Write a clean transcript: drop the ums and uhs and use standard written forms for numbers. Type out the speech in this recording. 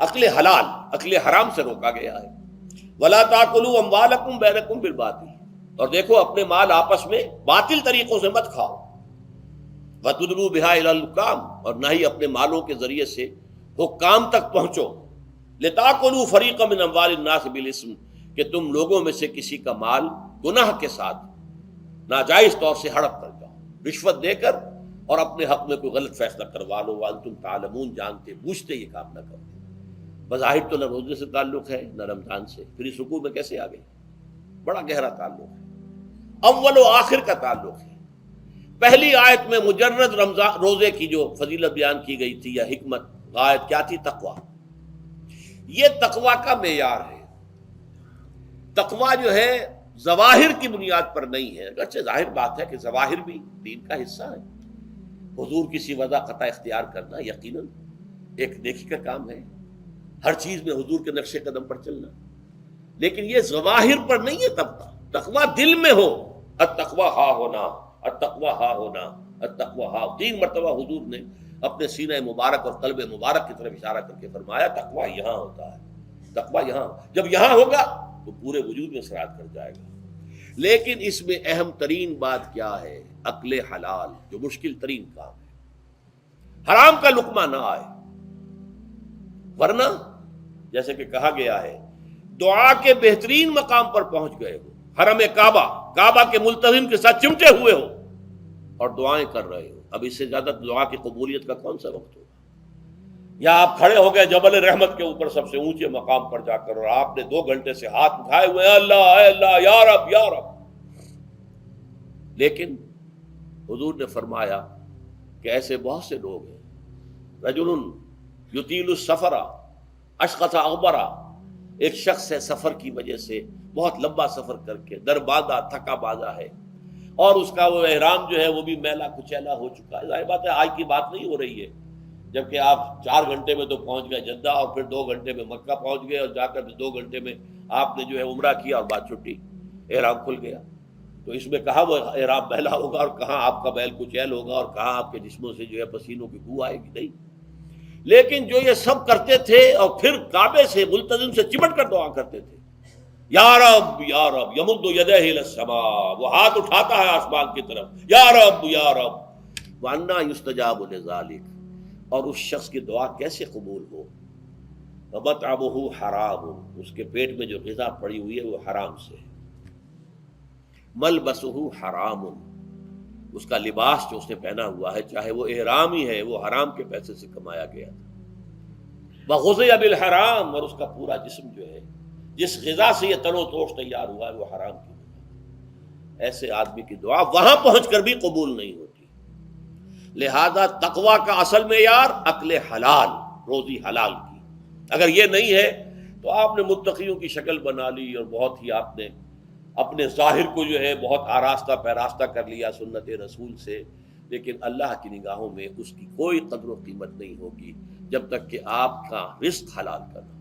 عقل حلال، عقل حرام سے روکا گیا ہے۔ ولا تاکلوا اموالکم بینکم بالباطل، اور دیکھو اپنے مال آپس میں باطل طریقوں سے مت کھاؤ۔ وتدلوا بها الی الحکام، اور نہ ہی اپنے مالوں کے ذریعے سے حکام تک پہنچو۔ لتاکلوا فریقا من اموال الناس بالاسم، کہ تم لوگوں میں سے کسی کا مال گناہ کے ساتھ ناجائز طور سے ہڑپ کر جاؤ، رشوت دے کر، اور اپنے حق میں کوئی غلط فیصلہ کروا لو، وانتم تعلمون، جانتے بوجھتے یہ کام نہ کرو۔ بظاہر تو نہ روزے سے تعلق ہے نہ رمضان سے، پھر اس رکوع میں کیسے آ گئے؟ بڑا گہرا تعلق ہے، اول و آخر کا تعلق ہے۔ پہلی آیت میں مجرد رمضان روزے کی جو فضیلت بیان کی گئی تھی یا حکمت، غایت کیا تھی؟ تقویٰ۔ یہ تقویٰ کا معیار ہے۔ تقویٰ جو ہے ظواہر کی بنیاد پر نہیں ہے، اگرچہ ظاہر بات ہے کہ ظواہر بھی دین کا حصہ ہے۔ حضور کسی وضع قطع اختیار کرنا یقیناً ایک نیکی کا کام ہے، ہر چیز میں حضور کے نقش قدم پر چلنا، لیکن یہ ظواہر پر نہیں ہے تقویٰ۔ تقویٰ دل میں ہو، التقویٰ ہا ہونا، التقویٰ ہا ہونا، التقویٰ ہا۔ 3 مرتبہ حضور نے اپنے سینہ مبارک اور قلب مبارک کی طرف اشارہ کر کے فرمایا تقویٰ یہاں ہوتا ہے، تقویٰ یہاں، جب یہاں ہوگا تو پورے وجود میں سرایت کر جائے گا۔ لیکن اس میں اہم ترین بات کیا ہے؟ عقل حلال، جو مشکل ترین کام ہے۔ حرام کا لقمہ نہ آئے، ورنہ جیسے کہ کہا گیا ہے دعا کے بہترین مقام پر پہنچ گئے ہو، حرم کعبہ کے ملتزم کے ساتھ چمٹے ہوئے ہو اور دعائیں کر رہے ہو، اب اس سے زیادہ دعا کی قبولیت کا کون سا وقت ہوگا؟ یا آپ کھڑے ہو گئے جبل رحمت کے اوپر سب سے اونچے مقام پر جا کر، اور آپ نے 2 گھنٹے سے ہاتھ اٹھائے ہوئے ہیں، اللہ اے اللہ یا رب یا رب، لیکن حضور نے فرمایا کہ ایسے بہت سے لوگ ہیں، رجل یطیل السفر اشخص اغبرا، ایک شخص ہے سفر کی وجہ سے بہت لمبا سفر کر کے دربادا تھکا بادا ہے، اور اس کا وہ احرام جو ہے وہ بھی میلا کچیلا ہو چکا ہے۔ ظاہر بات ہے آج کی بات نہیں ہو رہی ہے، جبکہ آپ 4 گھنٹے میں تو پہنچ گئے جدہ، اور پھر 2 گھنٹے میں مکہ پہنچ گئے، اور جا کر 2 گھنٹے میں آپ نے جو ہے عمرہ کیا اور بات چھٹی، احرام کھل گیا۔ تو اس میں کہاں وہ احرام میلا ہوگا، اور کہاں آپ کا بیل کچیل ہوگا، اور کہاں آپ کے جسموں سے جو ہے پسینوں کی بو آئے گی؟ نہیں۔ لیکن جو یہ سب کرتے تھے اور پھر کعبے سے ملتزم سے چمٹ کر دعا کرتے تھے، یا رب یا رب، یمد یدیہ الی السماء، وہ ہاتھ اٹھاتا ہے آسمان کی طرف، یا رب یا رب، وَأَنَّىٰ يُسْتَجَابُ لِذَٰلِكَ، اور اس شخص کی دعا کیسے قبول ہو؟ وَمَطْعَمُهُ حَرَامٌ، اس کے پیٹ میں جو غذا پڑی ہوئی ہے وہ حرام سے ہے۔ مَلْبَسُهُ حَرَامٌ، اس کا لباس جو اس نے پہنا ہوا ہے چاہے وہ احرام ہی ہے، وہ حرام کے پیسے سے کمایا گیا تھا۔ وَغُذِيَ بِالْحَرَام، اور اس کا پورا جسم جو ہے جس غذا سے یہ تن و توش تیار ہوا ہے وہ حرام کی غذا۔ ایسے آدمی کی دعا وہاں پہنچ کر بھی قبول نہیں ہوتی۔ لہذا تقویٰ کا اصل معیار عقل حلال، روزی حلال کی۔ اگر یہ نہیں ہے تو آپ نے متقیوں کی شکل بنا لی، اور بہت ہی آپ نے اپنے ظاہر کو جو ہے بہت آراستہ پیراستہ کر لیا سنت رسول سے، لیکن اللہ کی نگاہوں میں اس کی کوئی قدر و قیمت نہیں ہوگی جب تک کہ آپ کا رزق حلال کرنا۔